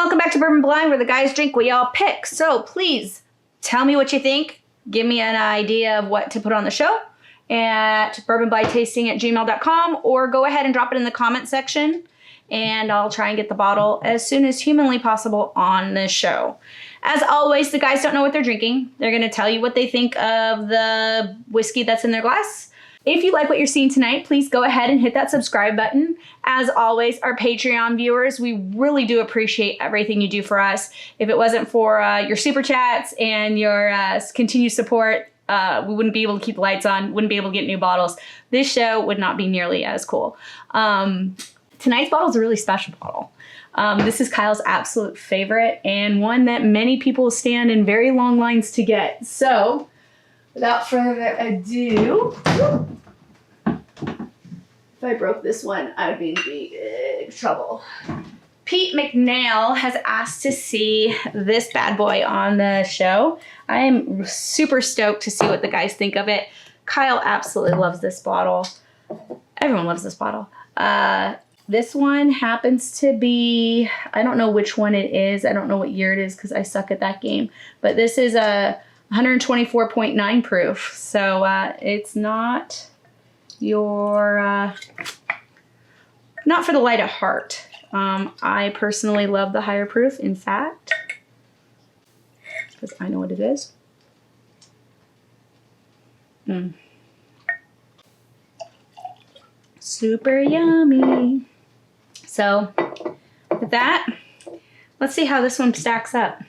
welcome back to Bourbon Blind, where the guys drink, we all pick. So please tell me what you think. Give me an idea of what to put on the show at bourbonblindtasting@gmail.com, or go ahead and drop it in the comment section, and I'll try and get the bottle as soon as humanly possible on this show. As always, the guys don't know what they're drinking. They're going to tell you what they think of the whiskey that's in their glass. If you like what you're seeing tonight, please go ahead and hit that subscribe button. As always, our Patreon viewers, we really do appreciate everything you do for us. If it wasn't for your super chats and your continued support, we wouldn't be able to keep the lights on, wouldn't be able to get new bottles. This show would not be nearly as cool. Tonight's bottle is a really special bottle. This is Kyle's absolute favorite, and one that many people stand in very long lines to get. So, without further ado, if I broke this one, I would be in big trouble. Pete McNail has asked to see this bad boy on the show. I am super stoked to see what the guys think of it. Kyle absolutely loves this bottle. Everyone loves this bottle. This one happens to be, I don't know which one it is. I don't know what year it is because I suck at that game. But this is a 124.9 proof. So it's not your, not for the light of heart. I personally love the higher proof, in fact, because I know what it is. Super yummy. So with that, let's see how this one stacks up.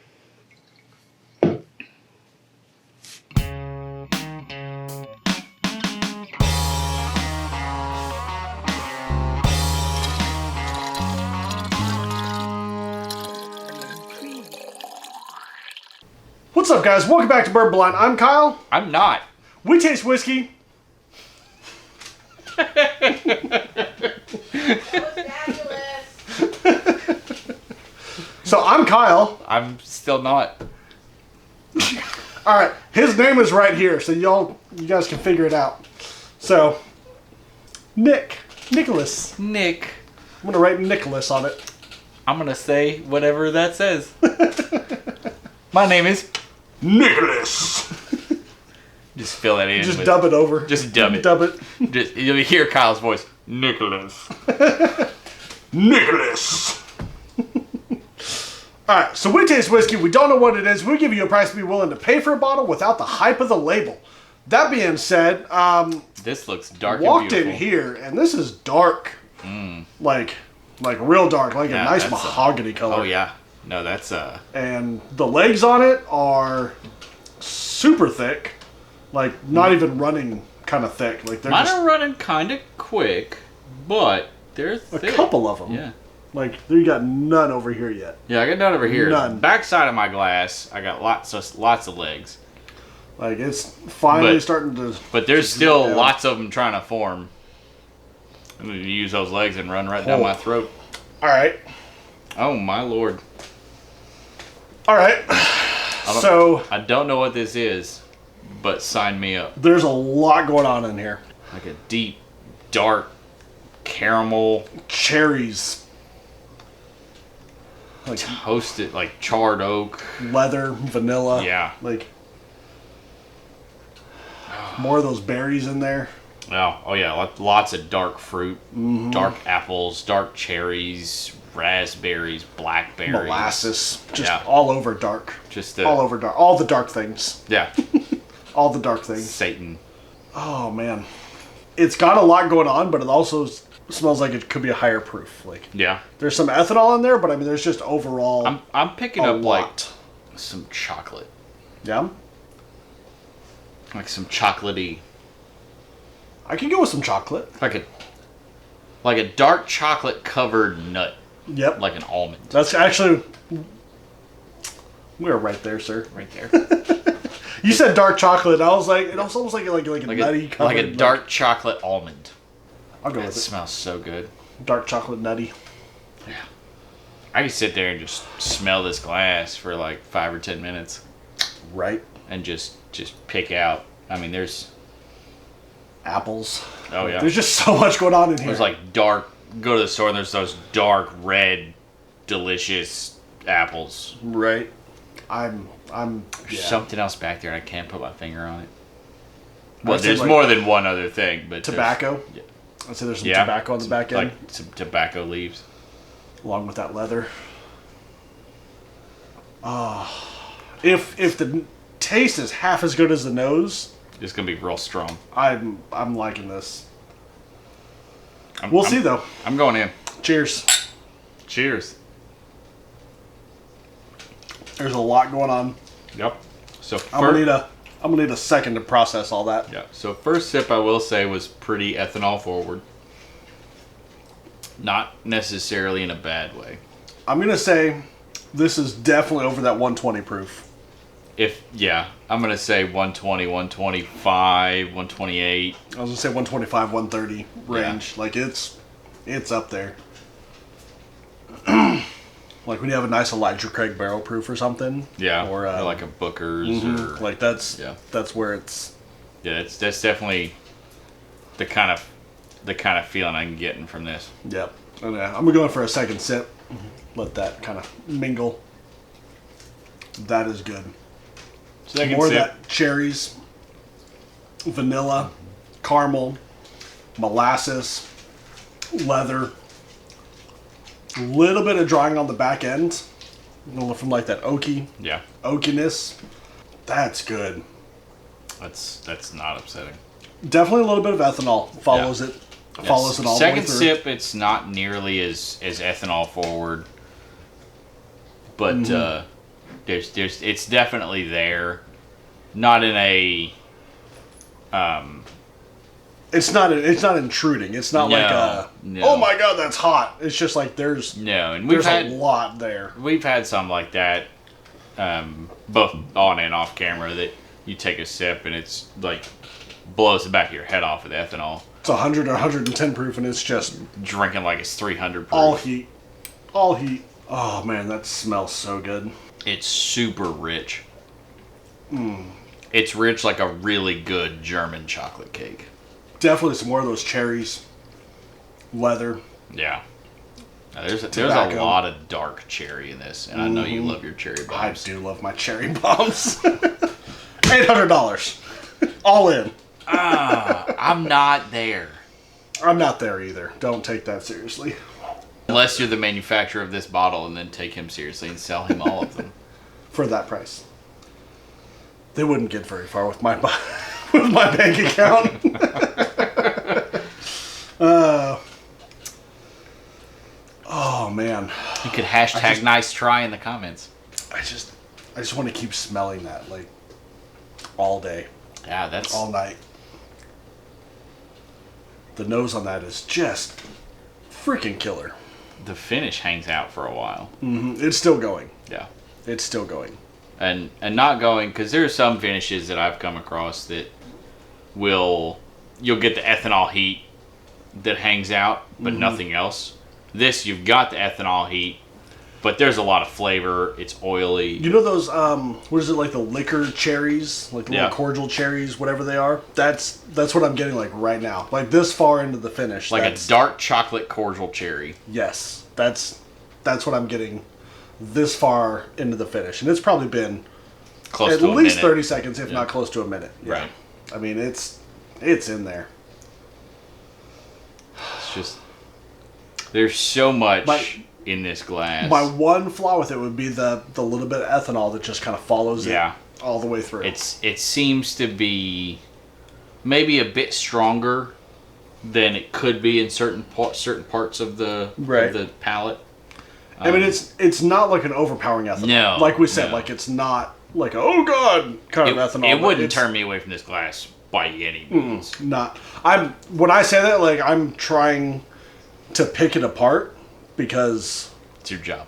What's up, guys? Welcome back to Bourbon Blind. I'm Kyle. I'm not. We taste whiskey. So I'm Kyle. I'm still not. All right, his name is right here, so you guys can figure it out. So, Nicholas. Nick. I'm gonna write Nicholas on it. I'm gonna say whatever that says. My name is Nicholas. Just fill that in. Just dub it over. Just dub it. Dub it. Just, you'll hear Kyle's voice. Nicholas. Nicholas. Alright, so we taste whiskey. We don't know what it is. We give you a price to be willing to pay for a bottle without the hype of the label. That being said, this looks dark walked and beautiful. in here, and this is dark. Like real dark, like a nice mahogany color. Oh, yeah. No, that's... And the legs on it are super thick. Like, not even running kind of thick. Like they're mine are running kind of quick, but they're thick. A couple of them. Yeah. Like, you got none over here yet. Yeah, I got none over here. None. Backside of my glass, I got lots of legs. Like, it's finally starting to... But there's still lots of them trying to form. I'm going to use those legs and run right down my throat. Alright. Oh, my Lord. Alright. So... I don't know what this is, but sign me up. There's a lot going on in here. Like a deep, dark caramel. Cherries. Like toasted, like charred oak. Leather, vanilla. Yeah. Like... More of those berries in there. Oh yeah, lots of dark fruit, dark apples, dark cherries, raspberries, blackberries, molasses, just all over dark. Just all over dark, all the dark things. Yeah, all the dark things. Satan. Oh man, it's got a lot going on, but it also smells like it could be a higher proof. Like there's some ethanol in there, but I mean there's just overall. I'm picking up like some chocolate. Yeah. Like some chocolatey. I can go with some chocolate. Like a dark chocolate covered nut. Yep. Like an almond. That's actually... We're right there, sir. Right there. You said dark chocolate. I was like... It's almost like a nutty covered... Like a dark chocolate almond. I'll go with it. It smells so good. Dark chocolate nutty. Yeah. I can sit there and just smell this glass for like 5 or 10 minutes. Right. And just pick out. I mean, there's... apples. Oh, yeah. There's just so much going on in here. There's like dark... Go to the store and there's those dark red, delicious apples. Right. There's There's something else back there. I can't put my finger on it. Well, I'd there's say, more than one other thing, but tobacco. Yeah. I'd say there's some tobacco on the back end, like some tobacco leaves, along with that leather. If the taste is half as good as the nose, it's gonna be real strong. I'm liking this. We'll see though. I'm going in. Cheers. Cheers. There's a lot going on. Yep. So I'm gonna need a second to process all that. Yeah. So first sip, I will say, was pretty ethanol forward. Not necessarily in a bad way. I'm gonna say this is definitely over that 120 proof. I'm gonna say 120, 125, 128. I was gonna say 125, 130 range. Yeah. Like it's up there. Like when you have a nice Elijah Craig barrel proof or something. Yeah. Or like a Booker's or like that's where it's. Yeah, that's definitely the kind of feeling I'm getting from this. Yep. And I'm gonna go in for a second sip. Let that kind of mingle. That is good. Second More sip. of that cherries, vanilla, caramel, molasses, leather. A little bit of drying on the back end. From like that oakiness. That's good. That's not upsetting. Definitely a little bit of ethanol follows it. Yes. Follows it all the way through. Second sip, it's not nearly as ethanol forward, but there's it's definitely there. Not in a It's not intruding. It's not like oh my god, that's hot. It's just like there's and there's a lot there. We've had some like that, both on and off camera, that you take a sip and it's like blows the back of your head off with ethanol. It's 100 or 110 proof and it's just drinking like it's 300 proof. All heat. Oh man, that smells so good. It's super rich. It's rich like a really good German chocolate cake. Definitely some more of those cherries, leather. Yeah. Now, there's a lot of dark cherry in this, and I know you love your cherry bombs. I do love my cherry bombs. $800, all in. I'm not there. I'm not there either. Don't take that seriously. Unless you're the manufacturer of this bottle, and then take him seriously and sell him all of them for that price. They wouldn't get very far with my with my bank account. Oh man! You could hashtag nice try in the comments. I just want to keep smelling that like all day. Yeah, that's all night. The nose on that is just freaking killer. The finish hangs out for a while. It's still going. Yeah, it's still going. And not going, because there are some finishes that I've come across that you'll get the ethanol heat that hangs out, but nothing else. This, you've got the ethanol heat, but there's a lot of flavor. It's oily. You know those, what is it, like the liquor cherries? Like the little cordial cherries, whatever they are? That's what I'm getting like right now. Like this far into the finish. Like a dark chocolate cordial cherry. Yes. That's what I'm getting this far into the finish. And it's probably been close at to least 30 seconds, if not close to a minute. Yeah. Right. I mean, it's in there. It's just, there's so much in this glass. My one flaw with it would be the little bit of ethanol that just kind of follows it all the way through. It seems to be maybe a bit stronger than it could be in certain parts of the palate. I mean, it's not like an overpowering ethanol. No, like we said, like it's not like oh god kind of ethanol. It wouldn't turn me away from this glass by any means. When I say that, like I'm trying to pick it apart because it's your job.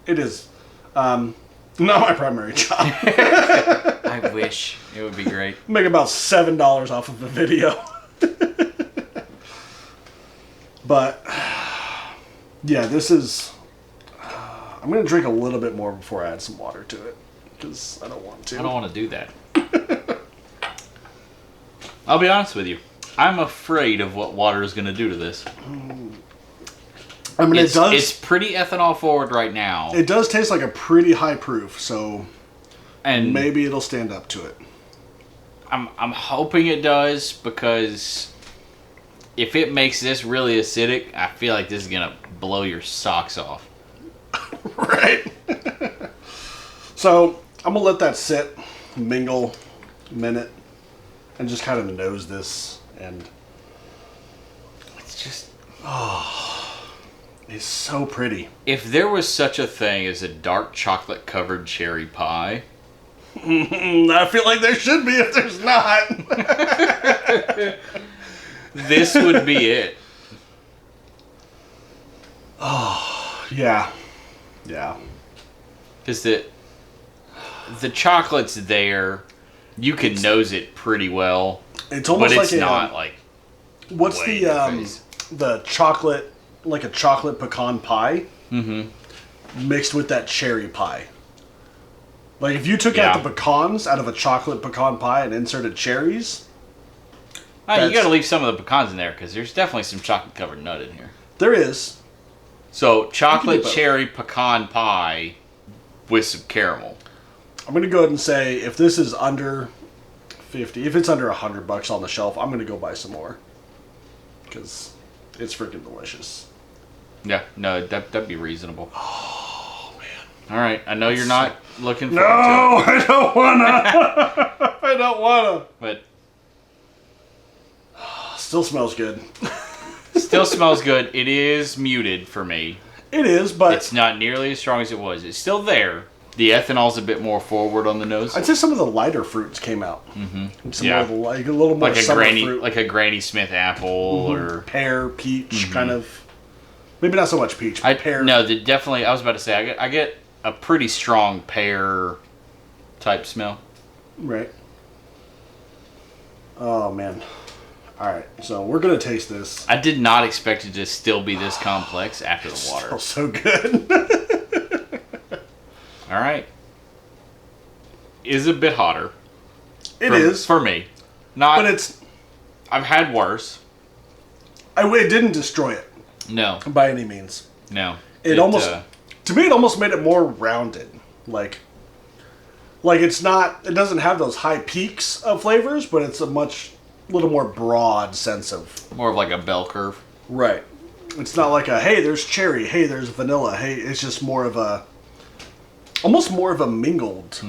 It is not my primary job. I wish it would be great. Make about $7 off of a video. But yeah, this is. I'm gonna drink a little bit more before I add some water to it because I don't want to. I don't want to do that. I'll be honest with you. I'm afraid of what water is going to do to this. I mean, it does. It's pretty ethanol forward right now. It does taste like a pretty high proof, so and maybe it'll stand up to it. I'm hoping it does, because if it makes this really acidic, I feel like this is gonna blow your socks off. Right. So I'm gonna let that sit, mingle a minute, and just kind of nose this, and It's just, it's so pretty. if there was such a thing as a dark chocolate covered cherry pie, I feel like there should be if there's not. this would be it. Yeah. Yeah. Because the chocolate's there, you can nose it pretty well, It's almost but like it's a, not like what's way in your face. the chocolate, like a chocolate pecan pie mixed with that cherry pie. Like if you took out the pecans out of a chocolate pecan pie and inserted cherries. You got to leave some of the pecans in there, because there's definitely some chocolate covered nut in here. There is. So chocolate cherry pecan pie with some caramel. I'm gonna go ahead and say if this is under 50, if it's under $100 on the shelf, I'm gonna go buy some more, because it's freaking delicious. Yeah, no, that'd be reasonable. Oh man! All right, I know you're not looking forward No, to it. I don't wanna. I don't wanna. But Still smells good. still smells good. It is muted for me. It is, but It's not nearly as strong as it was. It's still there. The ethanol's a bit more forward on the nose. I'd say some of the lighter fruits came out. Mm-hmm. Some Yeah. more of the, like a little more like a summer Granny, fruit, like a Granny Smith apple, or pear, peach, kind of. Maybe not so much peach. I But pear. No, definitely. I was about to say I get a pretty strong pear type smell. Right. Oh man. All right, so we're gonna taste this. I did not expect it to still be this complex after the water. Smells so good. All right, is a bit hotter. It is, for me. Not, but it's. I've had worse. It didn't destroy it No, by any means. no. It almost, to me, it almost made it more rounded. Like it's not. It doesn't have those high peaks of flavors, but it's a little more broad sense of. more of like a bell curve. Right. It's not like a hey, there's cherry, hey, there's vanilla, hey. It's just more of a. Almost more of a mingled,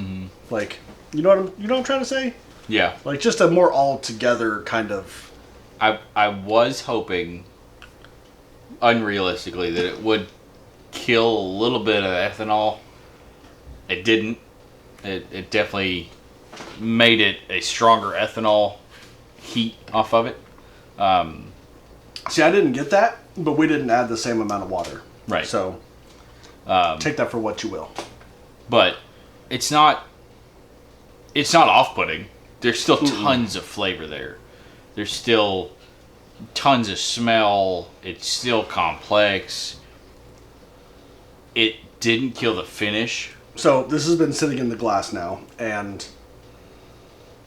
like you know what I'm trying to say. Yeah, Like just a more all together kind of. I was hoping, unrealistically, that it would kill a little bit of ethanol. It didn't. It definitely made it a stronger ethanol heat off of it. See, I didn't get that, but we didn't add the same amount of water. Right. So take that for what you will. But it's not off-putting. There's still tons of flavor there. There's still tons of smell. It's still complex. It didn't kill the finish. So this has been sitting in the glass now, and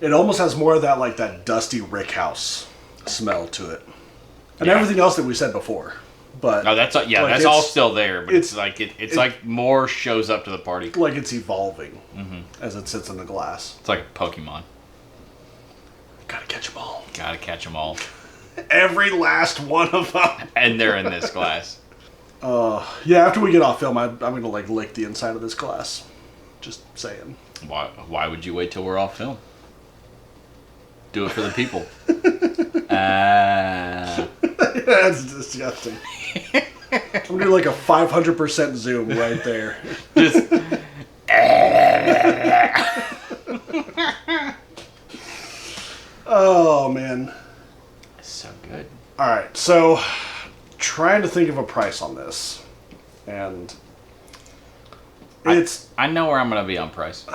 it almost has more of that like that dusty rick house smell to it, and everything else that we said before. But No, that's like, that's all still there. But it's it- like more shows up to the party. like it's evolving as it sits in the glass. It's like a Pokemon. Gotta catch them all. Gotta catch them all, Every last one of them. and they're in this glass. Yeah, after we get off film, I'm gonna like lick the inside of this glass. Just saying. Why would you wait till we're off film? Do it for the people. That's disgusting. I'm gonna do like a 500% zoom right there. Just Oh man. so good. All right, so trying to think of a price on this, and it's I know where I'm gonna be on price.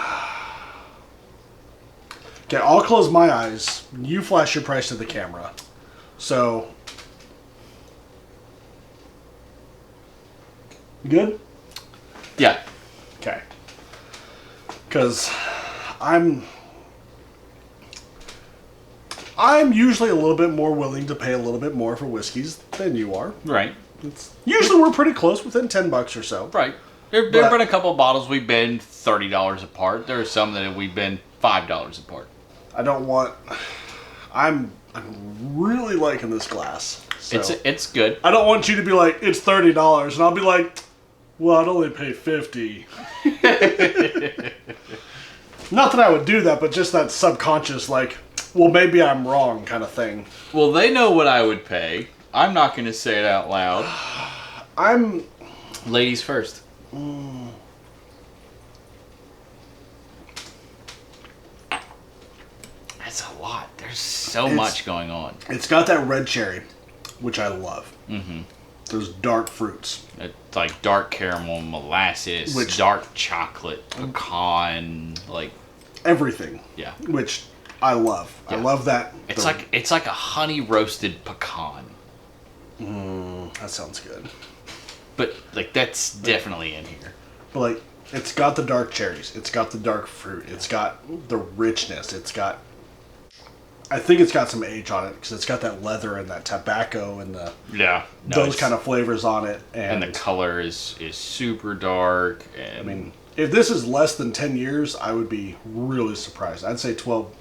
okay. I'll close my eyes. You flash your price to the camera. So, good. Yeah. Okay. Because I'm usually a little bit more willing to pay a little bit more for whiskeys than you are. Right. Usually we're pretty close, within $10 or so. Right. There have been a couple of bottles we've been $30 apart. There are some that we've been $5 apart. I don't want... I'm really liking this glass. So It's good. I don't want you to be like, it's $30, and I'll be like, well, I'd only pay $50. Not that I would do that, but just that subconscious, like, well, maybe I'm wrong kind of thing. Well, they know what I would pay. I'm not going to say it out loud. Ladies first. That's a lot. There's so much going on. It's got that red cherry, which I love. Mm-hmm. Those dark fruits. It's like dark caramel, molasses, dark chocolate, pecan, like everything. Yeah. Which I love. Yeah. I love that. It's like a honey roasted pecan. That sounds good. But like that's definitely in here. But like it's got the dark cherries. It's got the dark fruit. It's got the richness. I think it's got some age on it because it's got that leather and that tobacco and those kind of flavors on it. And the color is super dark. And I mean, if this is less than 10 years, I would be really surprised. I'd say 12,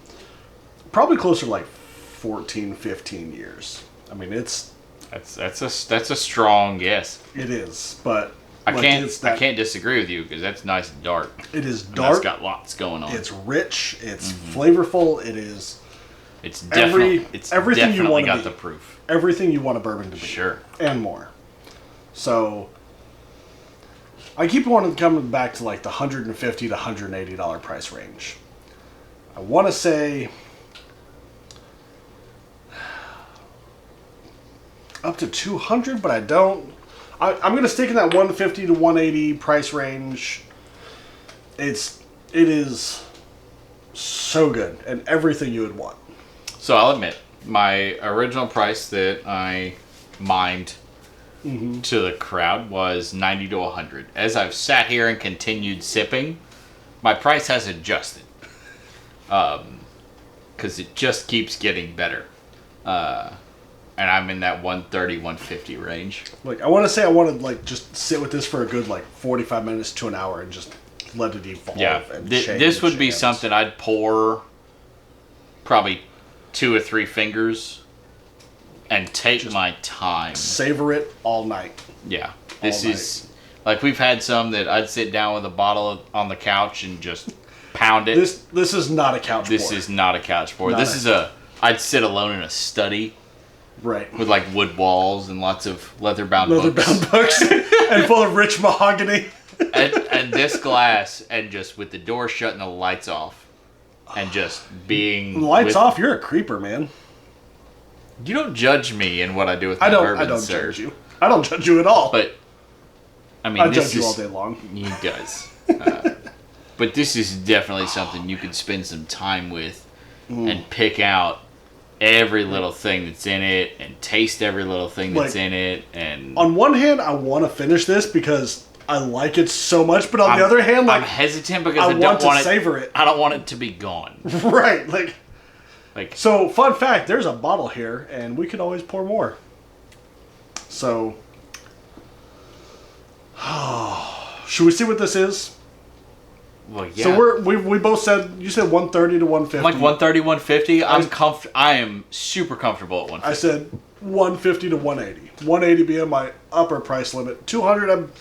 probably closer to like 14, 15 years. I mean, that's a strong guess. It is, but I can't disagree with you because that's nice and dark. It is dark. It's got lots going on. It's rich. It's flavorful. It is. It's definitely everything you want got the proof. Everything you want a bourbon to be. Sure. And more. So I keep wanting to come back to like the $150 to $180 price range. I want to say up to $200, but I don't. I'm going to stick in that $150 to $180 price range. It is so good and everything you would want. So I'll admit, my original price that I mined to the crowd was $90 to $100. As I've sat here and continued sipping, my price has adjusted. Because it just keeps getting better. And I'm in that $130, $150 range. Like, I want to say I want to like just sit with this for a good like 45 minutes to an hour and just let it evolve. Yeah, and this would be something I'd pour probably 2 or 3 fingers and take just my time. Savor it all night. Yeah, this is like we've had some that I'd sit down with a bottle on the couch and just pound it. This is not a couch pour. This is not a couch pour. I'd sit alone in a study. Right. With like wood walls and lots of leather-bound books. Leather-bound books and full of rich mahogany. and this glass, and just with the door shut and the lights off. And just being... Lights off, you're a creeper, man. You don't judge me in what I do with my bourbon, I don't sir. judge you. I don't judge you at all. But, I mean, I judge you all day long. He does. But this is definitely something you could spend some time with and pick out every little thing that's in it and taste every little thing that's in it. And on one hand, I want to finish this because I like it so much, but on the other hand, like I'm hesitant because I want to savor it. I don't want it to be gone. Right, like so. Fun fact: there's a bottle here, and we could always pour more. So, should we see what this is? Well, yeah. So we both said, you said 130 to 150. Like 130, 150. I am super comfortable at 150. I said 150 to 180. 180 being my upper price limit. 200.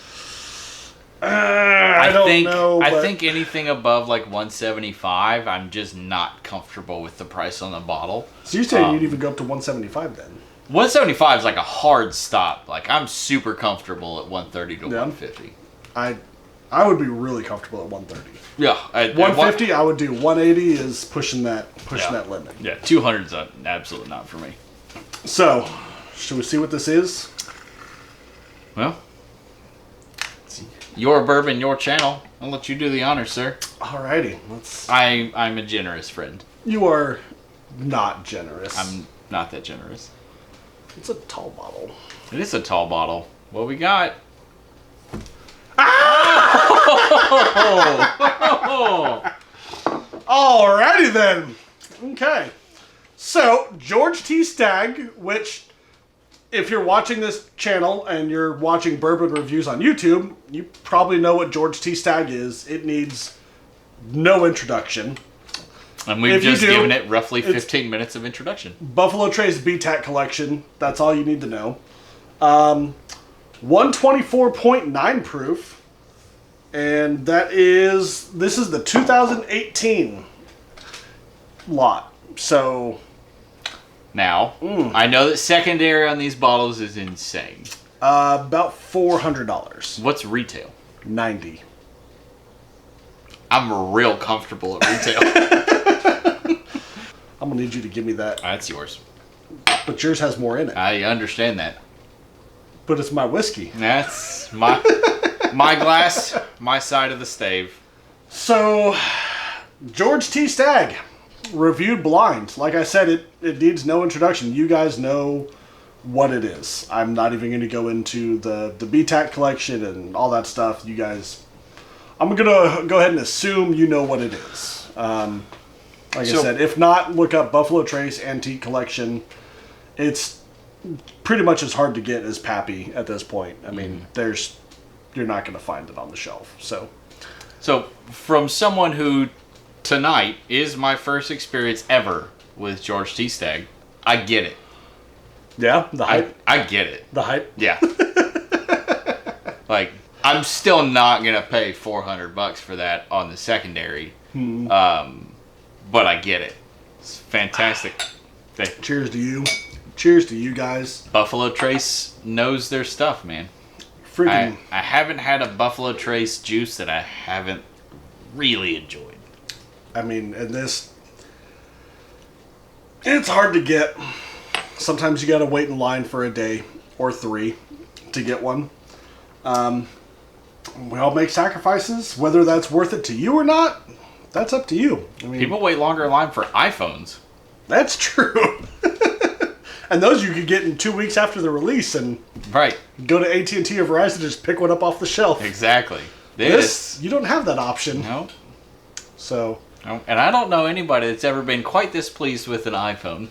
I don't know. I think anything above like 175, I'm just not comfortable with the price on the bottle. So you're saying you'd even go up to 175 then? 175 is like a hard stop. Like I'm super comfortable at 130 to 150. I would be really comfortable at 130. Yeah, 150 I would do. 180 is pushing that limit. Yeah, 200 is absolutely not for me. So, should we see what this is? Well, your bourbon, your channel. I'll let you do the honors, sir. Alrighty, I'm a generous friend. You are not generous. I'm not that generous. It's a tall bottle. It is a tall bottle. What we got? Alrighty then. Okay. So, George T. Stagg, which if you're watching this channel and you're watching bourbon reviews on YouTube, you probably know what George T. Stagg is. It needs no introduction. And we've just given it roughly 15 minutes of introduction. Buffalo Trace BTAC collection. That's all you need to know. 124.9 proof. And this is the 2018 lot. So... Now, I know that secondary on these bottles is insane. About $400. What's retail? $90. I'm real comfortable at retail. I'm gonna need you to give me that. That's yours. But yours has more in it. I understand that. But it's my whiskey. That's my glass, my side of the stave. So, George T. Stagg. Reviewed blind. Like I said, it needs no introduction. You guys know what it is. I'm not even going to go into the BTAC collection and all that stuff. You guys, I'm going to go ahead and assume you know what it is. Like I said, if not, look up Buffalo Trace Antique Collection. It's pretty much as hard to get as Pappy at this point. I mean, you're not going to find it on the shelf. So from someone who tonight is my first experience ever with George T. Stagg, I get it. Yeah, the hype. I get it. The hype. Yeah. Like, I'm still not gonna pay $400 for that on the secondary. But I get it. It's fantastic. Cheers to you. Cheers to you guys. Buffalo Trace knows their stuff, man. Freaking. I haven't had a Buffalo Trace juice that I haven't really enjoyed. I mean, and this, it's hard to get. Sometimes you got to wait in line for a day or 3 to get one. We all make sacrifices. Whether that's worth it to you or not, that's up to you. I mean, people wait longer in line for iPhones. That's true. And those you could get in 2 weeks after the release and go to AT&T or Verizon and just pick one up off the shelf. Exactly. This, you don't have that option. No. So... And I don't know anybody that's ever been quite this pleased with an iPhone.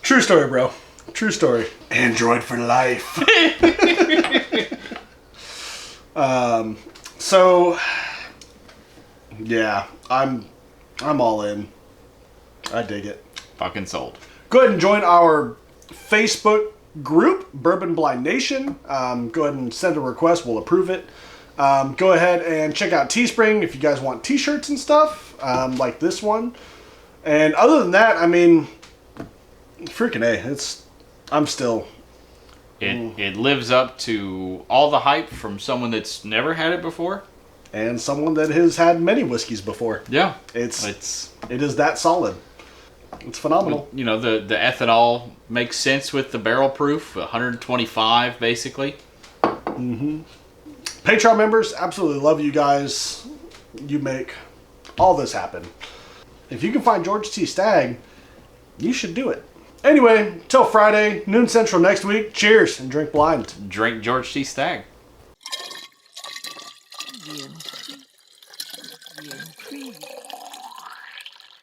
True story, bro. True story. Android for life. So, yeah, I'm all in. I dig it. Fucking sold. Go ahead and join our Facebook group, Bourbon Blind Nation. Go ahead and send a request. We'll approve it. Go ahead and check out Teespring if you guys want t-shirts and stuff, like this one. And other than that, I mean, freaking A, I'm still... It lives up to all the hype from someone that's never had it before. And someone that has had many whiskeys before. Yeah. It is that solid. It's phenomenal. You know, the ethanol makes sense with the barrel proof, 125 basically. Mm-hmm. Patreon members, absolutely love you guys. You make all this happen. If you can find George T. Stagg, you should do it. Anyway, till Friday, noon central next week. Cheers and drink blind. Drink George T. Stagg. The